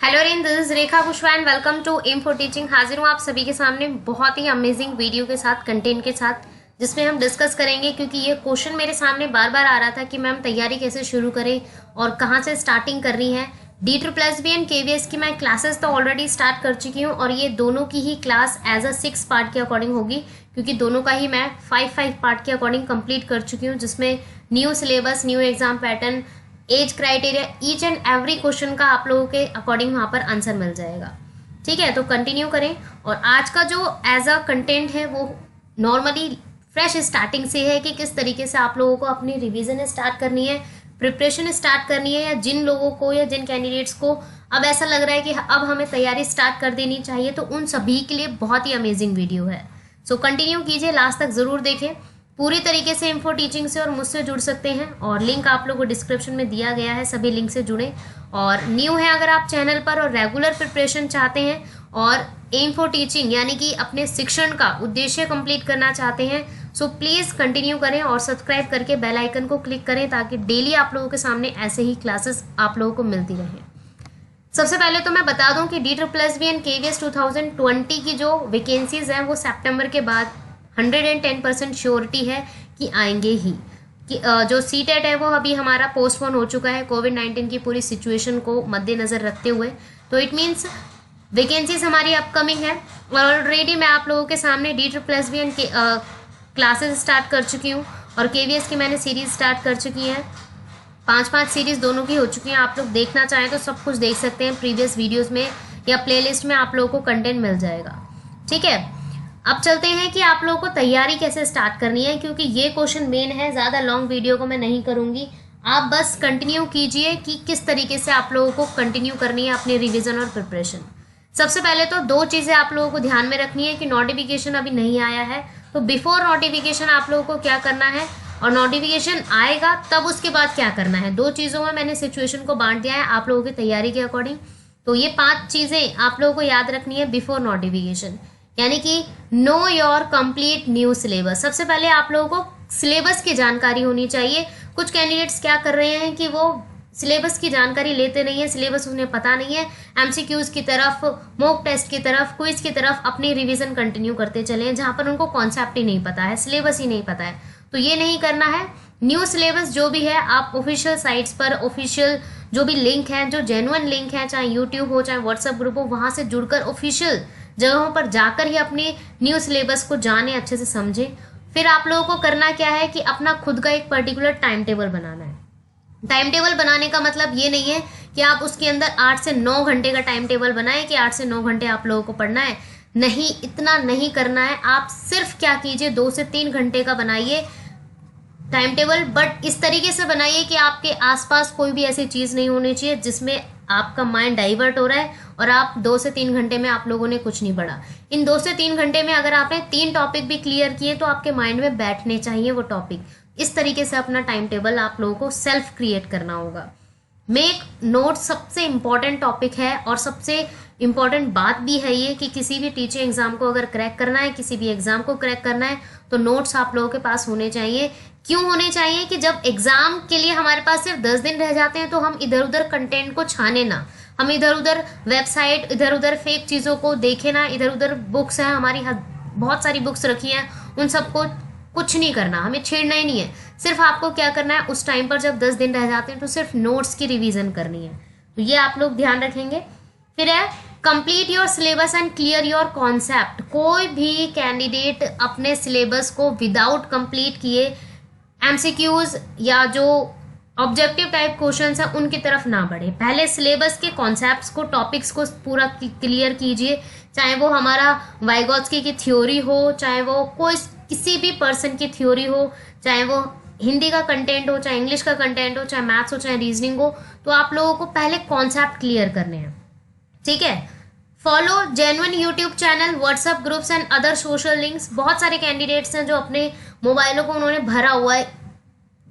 Hello rain, this is Rekha Pushpa and welcome to M for teaching. हाजिर हूँ आप सभी के सामने बहुत ही अमेजिंग वीडियो के साथ, कंटेंट के साथ, जिसमें हम डिस्कस करेंगे। क्योंकि ये क्वेश्चन मेरे सामने बार बार आ रहा था कि मैम तैयारी कैसे शुरू करें और कहाँ से स्टार्टिंग करनी है। DSSS एंड KVS की मैं क्लासेस तो ऑलरेडी स्टार्ट कर चुकी हूँ और ये दोनों की ही क्लास एज अ 6 पार्ट के अकॉर्डिंग होगी, क्योंकि दोनों का ही मैं 5 पार्ट के अकॉर्डिंग कंप्लीट कर चुकी हूँ, जिसमें new syllabus, new exam pattern, age criteria, each and every question का आप लोगों के अकॉर्डिंग वहाँ पर आंसर मिल जाएगा। ठीक है, तो कंटिन्यू करें। और आज का जो एज अ कंटेंट है वो नॉर्मली फ्रेश स्टार्टिंग से है कि किस तरीके से आप लोगों को अपनी रिवीजन स्टार्ट करनी है, प्रिपरेशन स्टार्ट करनी है, या जिन लोगों को या जिन कैंडिडेट्स को अब ऐसा लग रहा है कि अब हमें तैयारी स्टार्ट कर देनी चाहिए, तो उन सभी के लिए बहुत ही अमेजिंग वीडियो है। सो कंटिन्यू कीजिए, लास्ट तक ज़रूर देखें। पूरी तरीके से इन्फो टीचिंग से और मुझसे जुड़ सकते हैं और लिंक आप लोगों को डिस्क्रिप्शन में दिया गया है, सभी लिंक से जुड़ें। और न्यू है अगर आप चैनल पर और रेगुलर प्रिपरेशन चाहते हैं और एम फॉर टीचिंग यानी कि अपने शिक्षण का उद्देश्य कंप्लीट करना चाहते हैं, सो प्लीज़ कंटिन्यू करें और सब्सक्राइब करके बेल आइकन को क्लिक करें, ताकि डेली आप लोगों के सामने ऐसे ही क्लासेस आप लोगों को मिलती रहें। सबसे पहले तो मैं बता दूं कि DSSS एंड KVS 2020 की जो वैकेंसीज हैं वो सितंबर के बाद 110% श्योरिटी है कि आएंगे ही। कि जो CTET है वो अभी हमारा पोस्टपोन हो चुका है कोविड-19 की पूरी सिचुएशन को मद्देनज़र रखते हुए, तो इट मीन्स वैकेंसीज हमारी अपकमिंग है। और ऑलरेडी मैं आप लोगों के सामने DSSS एंड क्लासेस स्टार्ट कर चुकी हूँ और KVS की मैंने सीरीज स्टार्ट कर चुकी है। 5 सीरीज दोनों की हो चुकी हैं। आप लोग देखना चाहें तो सब कुछ देख सकते हैं प्रीवियस वीडियोस में या प्लेलिस्ट में, आप लोगों को कंटेंट मिल जाएगा। ठीक है, अब चलते हैं कि आप लोगों को तैयारी कैसे स्टार्ट करनी है, क्योंकि ये क्वेश्चन मेन है। ज़्यादा लॉन्ग वीडियो को मैं नहीं करूँगी, आप बस कंटिन्यू कीजिए कि किस तरीके से आप लोगों को कंटिन्यू करनी है अपनी रिविजन और प्रिपरेशन। सबसे पहले तो 2 चीज़ें आप लोगों को ध्यान में रखनी है कि नोटिफिकेशन अभी नहीं आया है, तो बिफोर नोटिफिकेशन आप लोगों को क्या करना है और नोटिफिकेशन आएगा तब उसके बाद क्या करना है। 2 चीज़ों में मैंने सिचुएशन को बांट दिया है आप लोगों की तैयारी के अकॉर्डिंग। तो ये 5 चीज़ें आप लोगों को याद रखनी है बिफोर नोटिफिकेशन, यानी कि know your complete new syllabus. सबसे पहले आप लोगों को सिलेबस की जानकारी होनी चाहिए। कुछ कैंडिडेट्स क्या कर रहे हैं कि वो सिलेबस की जानकारी लेते नहीं है, सिलेबस उन्हें पता नहीं है, MCQs की तरफ, मॉक टेस्ट की तरफ, क्विज की तरफ अपनी रिवीजन कंटिन्यू करते चले हैं, जहाँ पर उनको कॉन्सेप्ट ही नहीं पता है, सिलेबस ही नहीं पता है। तो ये नहीं करना है। न्यू सिलेबस जो भी है आप ऑफिशियल साइट्स पर, ऑफिशियल जो भी लिंक हैं, जो जेन्युइन लिंक हैं, चाहे यूट्यूब हो चाहे व्हाट्सएप ग्रुप हो, वहाँ से जुड़कर ऑफिशियल जगहों पर जाकर ही अपने न्यू सिलेबस को जाने, अच्छे से समझें। फिर आप लोगों को करना क्या है कि अपना खुद का एक पर्टिकुलर टाइम टेबल बनाना है। टाइम टेबल बनाने का मतलब ये नहीं है कि आप उसके अंदर 8 से 9 घंटे का टाइम टेबल बनाएं कि 8 से 9 घंटे आप लोगों को पढ़ना है। नहीं, इतना नहीं करना है। आप सिर्फ क्या कीजिए, 2 से 3 घंटे का बनाइए टाइम टेबल, बट इस तरीके से बनाइए कि आपके आसपास कोई भी ऐसी चीज़ नहीं होनी चाहिए जिसमें आपका माइंड डाइवर्ट हो रहा है और आप 2 से 3 घंटे में आप लोगों ने कुछ नहीं पढ़ा। इन 2 से 3 घंटे में अगर आपने 3 टॉपिक भी क्लियर किए तो आपके माइंड में बैठने चाहिए वो टॉपिक। इस तरीके से अपना टाइम टेबल आप लोगों को सेल्फ क्रिएट करना होगा। मेक नोट सबसे इम्पॉर्टेंट टॉपिक है और सबसे इम्पॉर्टेंट बात भी है ये कि किसी भी टीचिंग एग्जाम को अगर क्रैक करना है, किसी भी एग्जाम को क्रैक करना है, तो नोट्स आप लोगों के पास होने चाहिए। क्यों होने चाहिए कि जब एग्जाम के लिए हमारे पास सिर्फ 10 दिन रह जाते हैं तो हम इधर उधर कंटेंट को छाने ना, हम इधर उधर वेबसाइट, इधर उधर फेक चीज़ों को देखे ना, इधर उधर बुक्स हैं हमारी, बहुत सारी बुक्स रखी हैं, उन सबको कुछ नहीं करना, हमें छेड़ना ही नहीं है। सिर्फ आपको क्या करना है, उस टाइम पर जब 10 दिन रह जाते हैं तो सिर्फ नोट्स की रिवीजन करनी है। तो ये आप लोग ध्यान रखेंगे। फिर है complete your syllabus and clear your concept. कोई भी कैंडिडेट अपने सिलेबस को विदाउट कंप्लीट किए MCQs या जो ऑब्जेक्टिव टाइप क्वेश्चंस हैं उनकी तरफ ना बढ़े। पहले सिलेबस के कॉन्सेप्ट्स को, टॉपिक्स को पूरा क्लियर कीजिए, चाहे वो हमारा वाइगोत्स्की की थ्योरी हो, चाहे वो कोई किसी भी पर्सन की थ्योरी हो, चाहे वो हिंदी का कंटेंट हो, चाहे इंग्लिश का कंटेंट हो, चाहे मैथ्स हो, चाहे रीजनिंग हो, तो आप लोगों को पहले कॉन्सेप्ट क्लियर करने हैं। ठीक है, follow genuine YouTube channel, WhatsApp groups and other social links. बहुत सारे कैंडिडेट्स हैं जो अपने मोबाइलों को उन्होंने भरा हुआ है,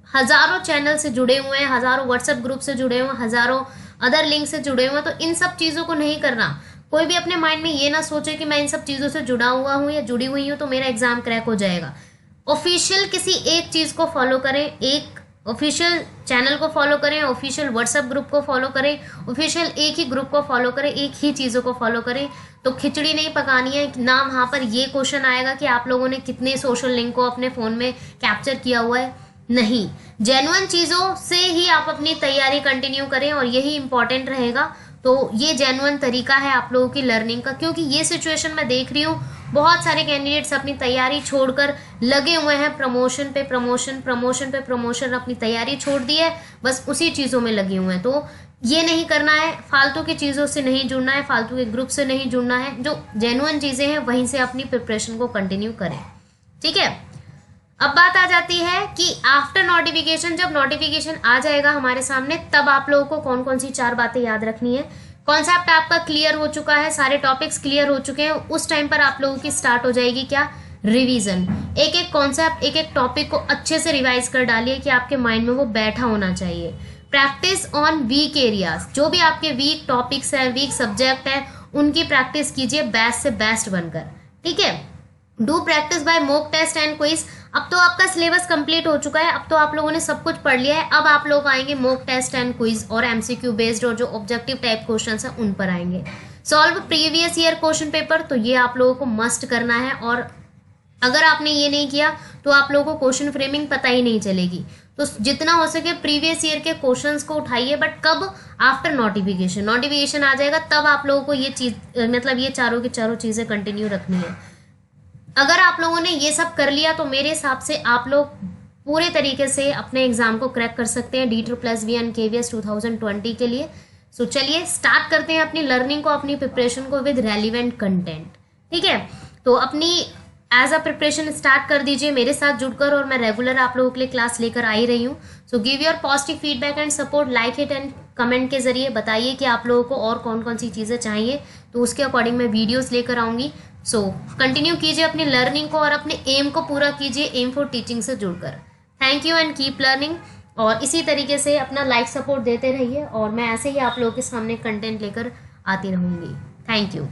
हज़ारों चैनल से जुड़े हुए हैं, हज़ारों व्हाट्सएप ग्रुप से जुड़े हुए हैं, हज़ारों अदर लिंक से जुड़े हुए हैं। तो इन सब चीज़ों को नहीं करना। कोई भी अपने माइंड में ये ना सोचे कि मैं इन सब चीज़ों से जुड़ा हुआ हूँ या जुड़ी हुई हूँ तो मेरा एग्जाम क्रैक हो जाएगा। ऑफिशियल किसी एक चीज़ को फॉलो करें, एक ऑफिशियल चैनल को फॉलो करें, ऑफिशियल व्हाट्सएप ग्रुप को फॉलो करें, ऑफिशियल एक ही ग्रुप को फॉलो करें, एक ही चीज़ों को फॉलो करें। तो खिचड़ी नहीं पकानी है ना। वहाँ पर ये क्वेश्चन आएगा कि आप लोगों ने कितने सोशल लिंक को अपने फ़ोन में कैप्चर किया हुआ है, नहीं। जेन्युइन चीज़ों से ही आप अपनी तैयारी कंटिन्यू करें और यही इंपॉर्टेंट रहेगा। तो ये जेन्युइन तरीका है आप लोगों की लर्निंग का, क्योंकि ये सिचुएशन मैं देख रही हूँ बहुत सारे कैंडिडेट्स अपनी तैयारी छोड़कर लगे हुए हैं प्रमोशन पे प्रमोशन, प्रमोशन पे प्रमोशन, अपनी तैयारी छोड़ दी है, बस उसी चीज़ों में लगे हुए हैं। तो ये नहीं करना है, फालतू की चीज़ों से नहीं जुड़ना है, फालतू के ग्रुप से नहीं जुड़ना है। जो जेन्युइन चीज़ें हैं वहीं से अपनी प्रिपरेशन को कंटिन्यू करें, ठीक है। अब बात आ जाती है कि आफ्टर नोटिफिकेशन, जब नोटिफिकेशन आ जाएगा हमारे सामने, तब आप लोगों को कौन कौन सी 4 बातें याद रखनी है। कॉन्सेप्ट आपका क्लियर हो चुका है, सारे टॉपिक्स क्लियर हो चुके हैं, उस टाइम पर आप लोगों की स्टार्ट हो जाएगी क्या, रिवीजन। एक एक कॉन्सेप्ट, एक एक टॉपिक को अच्छे से रिवाइज कर डालिए कि आपके माइंड में वो बैठा होना चाहिए। प्रैक्टिस ऑन वीक एरियाज, जो भी आपके वीक टॉपिक्स है, वीक सब्जेक्ट है, उनकी प्रैक्टिस कीजिए बेस्ट से बेस्ट बनकर, ठीक है। Do practice by mock test and quiz. अब तो आपका सिलेबस कंप्लीट हो चुका है, अब तो आप लोगों ने सब कुछ पढ़ लिया है। अब आप लोग आएंगे मॉक टेस्ट एंड क्विज और एमसीक्यू बेस्ड और जो ऑब्जेक्टिव टाइप क्वेश्चंस हैं उन पर आएंगे। Solve previous year question paper, तो ये आप लोगों को मस्ट करना है। और अगर आपने ये नहीं किया तो आप लोगों को क्वेश्चन फ्रेमिंग पता ही नहीं चलेगी। तो जितना हो सके प्रीवियस ईयर के क्वेश्चंस को उठाइए, बट कब, आफ्टर नोटिफिकेशन। नोटिफिकेशन आ जाएगा तब आप लोगों को ये चीज, मतलब ये चारों की चारों चीजें कंटिन्यू रखनी है। अगर आप लोगों ने ये सब कर लिया तो मेरे हिसाब से आप लोग पूरे तरीके से अपने एग्जाम को क्रैक कर सकते हैं D++V एंड KVS 2020 के लिए। सो चलिए स्टार्ट करते हैं अपनी लर्निंग को, अपनी प्रिपरेशन को विद रेलिवेंट कंटेंट, ठीक है। तो अपनी एज अ प्रिपरेशन स्टार्ट कर दीजिए मेरे साथ जुड़कर, और मैं रेगुलर आप लोगों के लिए क्लास लेकर आई रही हूँ। So give your positive feedback and support, like it and comment के जरिए बताइए कि आप लोगों को और कौन कौन सी चीज़ें चाहिए, तो उसके अकॉर्डिंग मैं वीडियोस लेकर आऊँगी। सो कंटिन्यू कीजिए अपनी लर्निंग को और अपने एम को पूरा कीजिए, एम फॉर टीचिंग से जुड़कर। Thank you and keep learning. और इसी तरीके से अपना लाइक सपोर्ट देते रहिए और मैं ऐसे ही आप लोगों के सामने कंटेंट लेकर आती रहूँगी। Thank you.